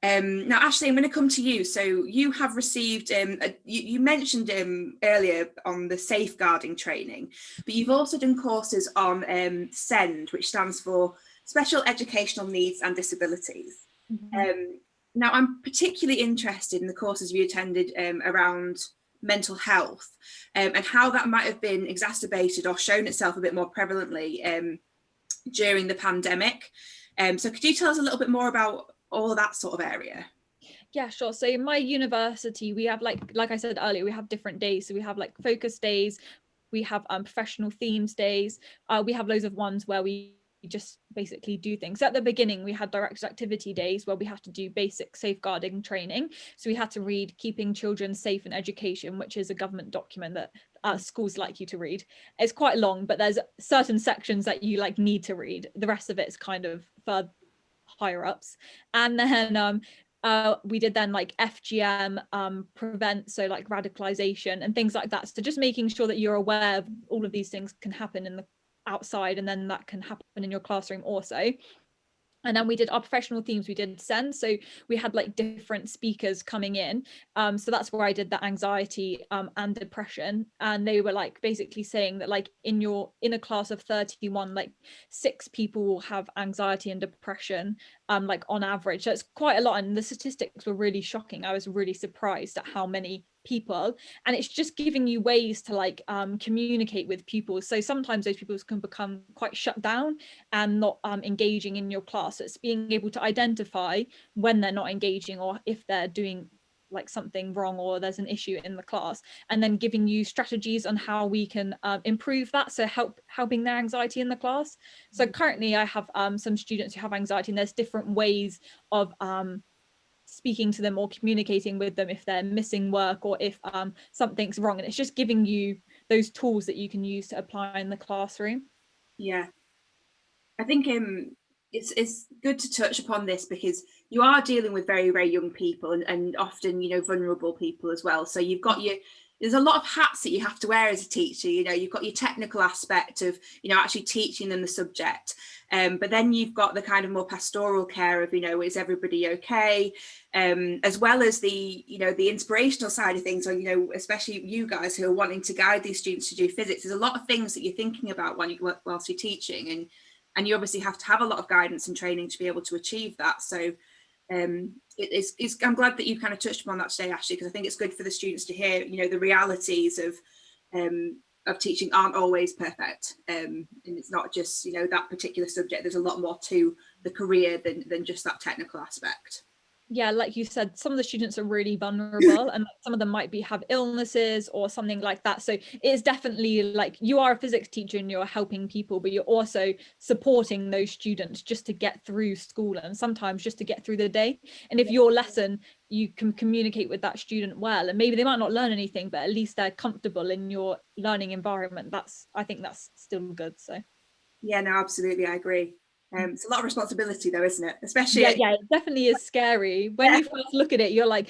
Now, Ashley, I'm going to come to you. So you have received, you mentioned earlier on the safeguarding training, but you've also done courses on SEND, which stands for Special Educational Needs and Disabilities. Now, I'm particularly interested in the courses you attended around mental health and how that might have been exacerbated or shown itself a bit more prevalently during the pandemic. So could you tell us a little bit more about all of that sort of area? Yeah, sure. So in my university, we have like I said earlier, we have different days. So we have like focus days, we have professional themes days, we have loads of ones where we just basically do things. At the beginning, we had directed activity days where we had to do basic safeguarding training. So we had to read Keeping Children Safe in Education, which is a government document that schools like you to read. It's quite long, but there's certain sections that you like need to read. The rest of it is kind of for higher ups. And then we did then like FGM, prevent, so like radicalization and things like that. So just making sure that you're aware of all of these things can happen in the outside, and then that can happen in your classroom also. And then we did our professional themes, we did SEND. So we had like different speakers coming in. So that's where I did the anxiety and depression. And they were like basically saying that like in a class of 31, like 6 people will have anxiety and depression, like on average. So it's quite a lot. And the statistics were really shocking. I was really surprised at how many people, and it's just giving you ways to like communicate with pupils. So sometimes those pupils can become quite shut down and not engaging in your class. So it's being able to identify when they're not engaging or if they're doing like something wrong or there's an issue in the class, and then giving you strategies on how we can improve that, so helping their anxiety in the class. So currently I have some students who have anxiety, and there's different ways of speaking to them or communicating with them if they're missing work or if something's wrong, and it's just giving you those tools that you can use to apply in the classroom. Yeah, I think it's good to touch upon this because you are dealing with very, very young people and often, you know, vulnerable people as well. So you've got there's a lot of hats that you have to wear as a teacher. You know, you've got your technical aspect of, you know, actually teaching them the subject. But then you've got the kind of more pastoral care of, you know, is everybody okay? As well as the, you know, the inspirational side of things. So, you know, especially you guys who are wanting to guide these students to do physics, there's a lot of things that you're thinking about whilst you're teaching, and you obviously have to have a lot of guidance and training to be able to achieve that. So I'm glad that you kind of touched upon that today, Ashley, because I think it's good for the students to hear, you know, the realities of teaching aren't always perfect, and it's not just, you know, that particular subject. There's a lot more to the career than just that technical aspect. yeah, like you said, some of the students are really vulnerable and some of them might have illnesses or something like that. So it's definitely like you are a physics teacher and you're helping people, but you're also supporting those students just to get through school and sometimes just to get through the day. And if your lesson, you can communicate with that student well, and maybe they might not learn anything, but at least they're comfortable in your learning environment. I think that's still good. So yeah, no, absolutely, I agree. It's a lot of responsibility though, isn't it? Especially yeah, it definitely is scary. When you first look at it, you're like,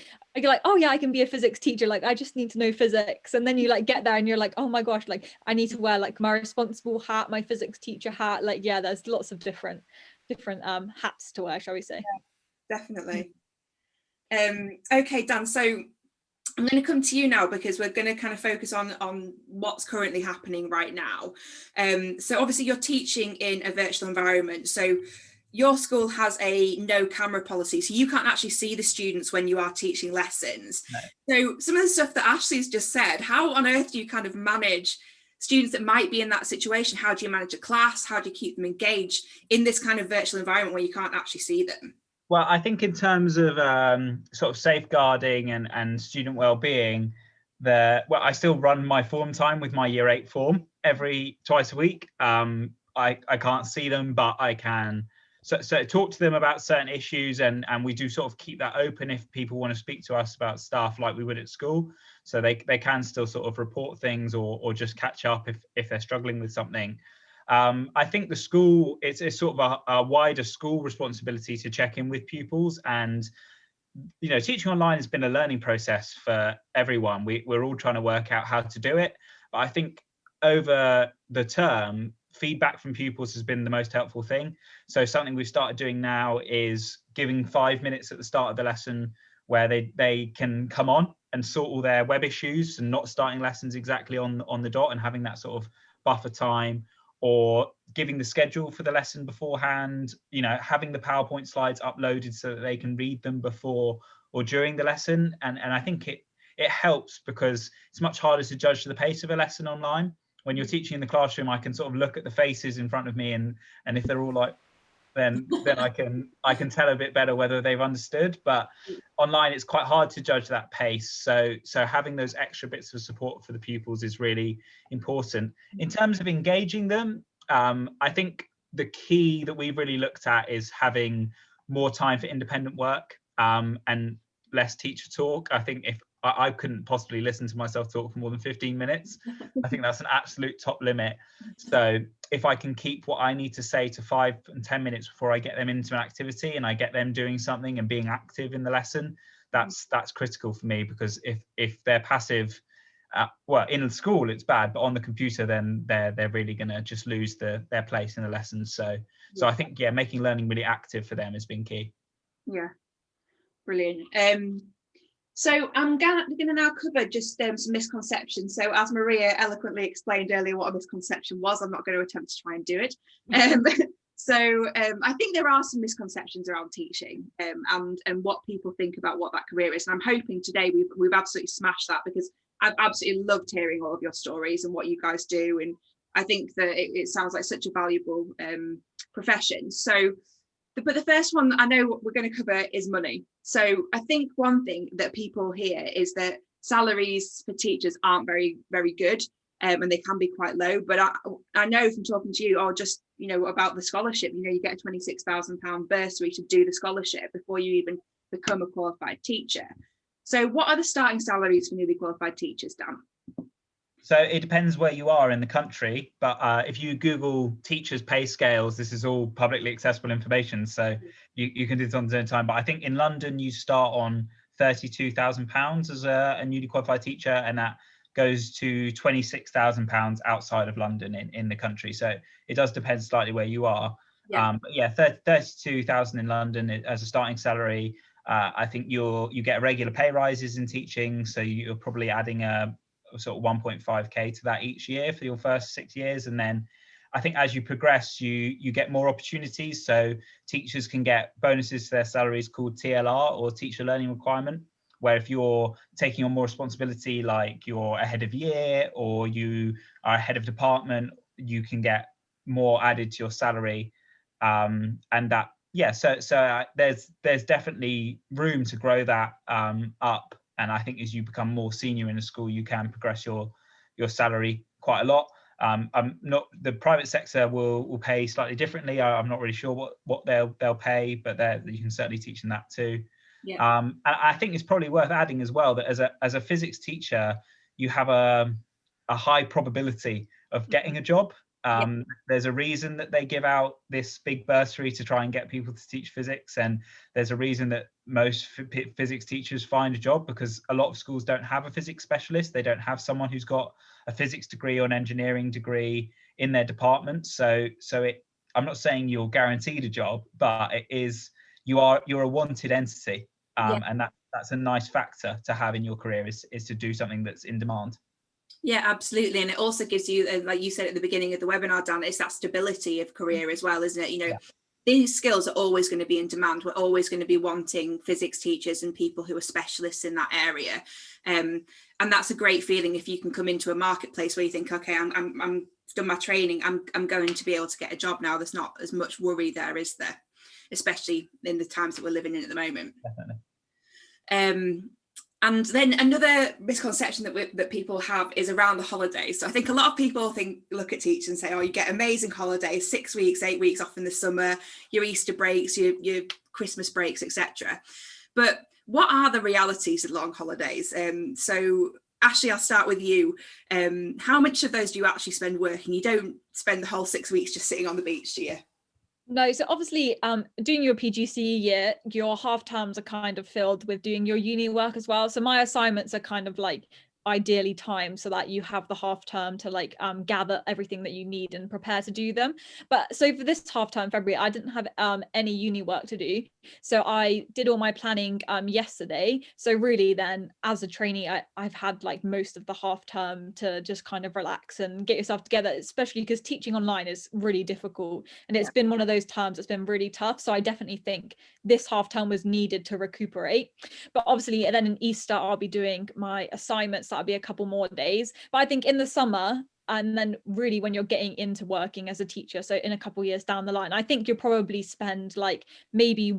oh yeah, I can be a physics teacher, like I just need to know physics. And then you like get there and you're like, oh my gosh, like I need to wear like my responsible hat, my physics teacher hat. Like yeah, there's lots of different hats to wear, shall we say. Yeah, definitely. Okay, Dan, so I'm going to come to you now because we're going to kind of focus on what's currently happening right now. So obviously you're teaching in a virtual environment. So your school has a no camera policy, so you can't actually see the students when you are teaching lessons. No. So some of the stuff that Ashley's just said, how on earth do you kind of manage students that might be in that situation? How do you manage a class? How do you keep them engaged in this kind of virtual environment where you can't actually see them? Well, I think in terms of sort of safeguarding and student well-being, I still run my form time with my year 8 form twice a week. I can't see them, but I can so talk to them about certain issues, and we do sort of keep that open if people want to speak to us about stuff like we would at school. So they can still sort of report things or just catch up if they're struggling with something. I think the school, it's sort of a wider school responsibility to check in with pupils, and teaching online has been a learning process for everyone. We're all trying to work out how to do it, but I think over the term, feedback from pupils has been the most helpful thing. So something we've started doing now is giving 5 minutes at the start of the lesson where they can come on and sort all their web issues, and not starting lessons exactly on the dot, and having that sort of buffer time, or giving the schedule for the lesson beforehand, having the PowerPoint slides uploaded so that they can read them before or during the lesson. And I think it helps because it's much harder to judge the pace of a lesson online. When you're teaching in the classroom, I can sort of look at the faces in front of me, and if they're all like, then I can tell a bit better whether they've understood. But online, it's quite hard to judge that pace. So having those extra bits of support for the pupils is really important. In terms of engaging them, I think the key that we've really looked at is having more time for independent work and less teacher talk. I think if I couldn't possibly listen to myself talk for more than 15 minutes. I think that's an absolute top limit. So if I can keep what I need to say to 5 and 10 minutes before I get them into an activity, and I get them doing something and being active in the lesson, that's critical for me, because if they're passive, well, in school it's bad, but on the computer then they're really going to just lose their place in the lesson. So I think making learning really active for them has been key. Yeah, brilliant. So I'm going to now cover just some misconceptions. So as Maria eloquently explained earlier what a misconception was, I'm not going to attempt to try and do it. I think there are some misconceptions around teaching and what people think about what that career is. And I'm hoping today we've absolutely smashed that, because I've absolutely loved hearing all of your stories and what you guys do. And I think that it sounds like such a valuable profession. But the first one I know we're going to cover is money. So I think one thing that people hear is that salaries for teachers aren't very, very good, and they can be quite low. But I know from talking to you, or just, about the scholarship, you get a £26,000 bursary to do the scholarship before you even become a qualified teacher. So what are the starting salaries for newly qualified teachers, Dan? So it depends where you are in the country, but if you Google teachers' pay scales, this is all publicly accessible information, so you can do this on your own time. But I think in London, you start on £32,000 as a newly qualified teacher, and that goes to £26,000 outside of London in the country. So it does depend slightly where you are. Yeah. But yeah, 32,000 in London as a starting salary. I think you get regular pay rises in teaching, so you're probably adding a sort of 1.5k to that each year for your first 6 years, and then I think as you progress you get more opportunities. So teachers can get bonuses to their salaries called TLR, or teacher learning requirement, where if you're taking on more responsibility, like you're a head of year or you are a head of department, you can get more added to your salary, and that Yeah, so there's definitely room to grow that up, and I think as you become more senior in a school, you can progress your salary quite a lot. I'm not, the private sector will pay slightly differently. I'm not really sure what they'll pay, but you can certainly teach them that too. Yeah. And I think it's probably worth adding as well that as a physics teacher, you have a high probability of getting a job. There's a reason that they give out this big bursary to try and get people to teach physics, and there's a reason that most physics teachers find a job, because a lot of schools don't have a physics specialist. They don't have someone who's got a physics degree or an engineering degree in their department. So I'm not saying you're guaranteed a job, but it is, you're a wanted entity, and that's a nice factor to have in your career, is to do something that's in demand. Yeah, absolutely. And it also gives you, like you said at the beginning of the webinar, Dan, it's that stability of career as well, isn't it? You know, these skills are always going to be in demand. We're always going to be wanting physics teachers and people who are specialists in that area. And that's a great feeling if you can come into a marketplace where you think, okay, I'm done my training, I'm going to be able to get a job now. There's not as much worry there, is there? Especially in the times that we're living in at the moment. Definitely. And then another misconception that people have is around the holidays. So I think a lot of people look at teachers and say, oh, you get amazing holidays, 6 weeks, 8 weeks off in the summer, your Easter breaks, your Christmas breaks, etc. But what are the realities of long holidays? So Ashley, I'll start with you. How much of those do you actually spend working? You don't spend the whole 6 weeks just sitting on the beach, do you? No, so obviously doing your PGCE year, your half terms are kind of filled with doing your uni work as well. So my assignments are kind of like ideally timed so that you have the half term to like gather everything that you need and prepare to do them. But so for this half term February, I didn't have any uni work to do, so I did all my planning yesterday. So really then as a trainee, I've had like most of the half term to just kind of relax and get yourself together, especially because teaching online is really difficult, and it's been one of those terms that's been really tough. So I definitely think this half term was needed to recuperate. But obviously then in Easter I'll be doing my assignments. That'll be a couple more days. But I think in the summer, and then really when you're getting into working as a teacher, so in a couple of years down the line, I think you'll probably spend like maybe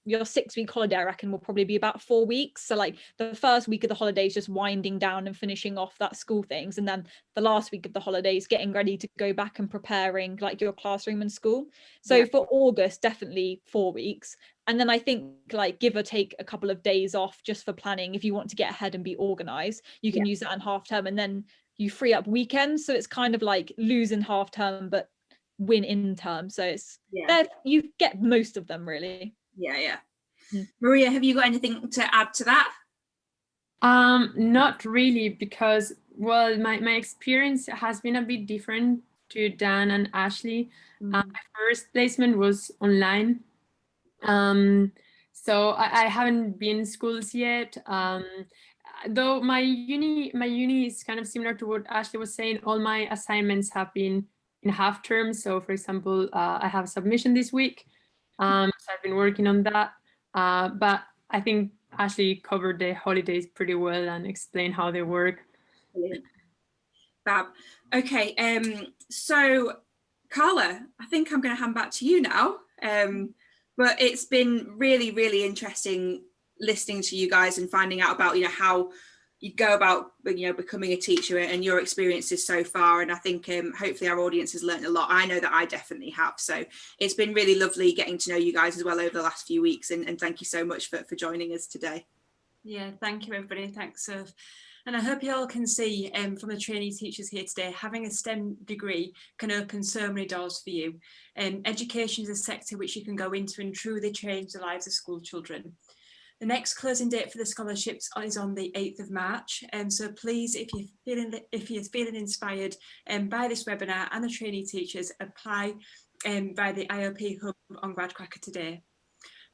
your 6 week holiday, I reckon, will probably be about 4 weeks. So like the first week of the holidays just winding down and finishing off that school things, and then the last week of the holidays getting ready to go back and preparing like your classroom and school. So for August, definitely 4 weeks. And then I think like give or take a couple of days off just for planning. If you want to get ahead and be organized, you can use that in half term, and then you free up weekends. So it's kind of like losing half term but win in term. So it's you get most of them really. Maria, have you got anything to add to that? Not really, because well, my experience has been a bit different to Dan and Ashley. My first placement was online, so I haven't been in schools yet. Though my uni is kind of similar to what Ashley was saying. All my assignments have been in half term. So for example, I have a submission this week, so I've been working on that. But I think Ashley covered the holidays pretty well and explained how they work. Brilliant. Fab. Okay, so Carla, I think I'm going to hand back to you now. But it's been really, really interesting listening to you guys and finding out about, how you go about, becoming a teacher and your experiences so far. And I think hopefully our audience has learned a lot. I know that I definitely have. So it's been really lovely getting to know you guys as well over the last few weeks. And thank you so much for joining us today. Yeah, thank you, everybody. Thanks, Soph. And I hope you all can see from the trainee teachers here today, having a STEM degree can open so many doors for you. Education is a sector which you can go into and truly change the lives of school children. The next closing date for the scholarships is on the 8th of March. So please, if you're feeling inspired by this webinar and the trainee teachers, apply via the IOP Hub on GradCracker today.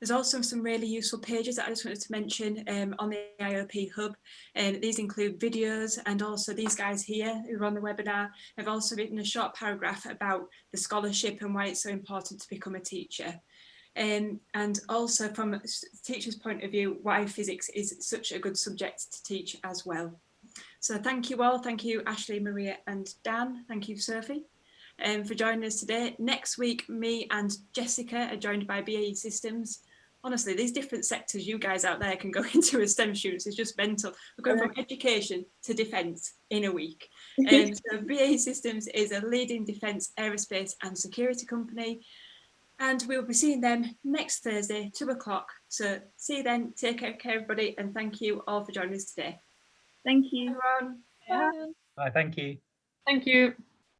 There's also some really useful pages that I just wanted to mention on the IOP Hub. These include videos, and also these guys here who are on the webinar have also written a short paragraph about the scholarship and why it's so important to become a teacher. And also from a teacher's point of view, why physics is such a good subject to teach as well. So thank you all. Thank you, Ashley, Maria and Dan. Thank you, Sophie. for joining us today. Next week, me and Jessica are joined by BAE Systems. Honestly, these different sectors you guys out there can go into as STEM students is just mental. We're going from education to defence in a week. So BAE Systems is a leading defence, aerospace and security company. And we'll be seeing them next Thursday, 2 o'clock. So see you then. Take care, everybody. And thank you all for joining us today. Thank you. Bye, everyone. Bye. Thank you. Thank you.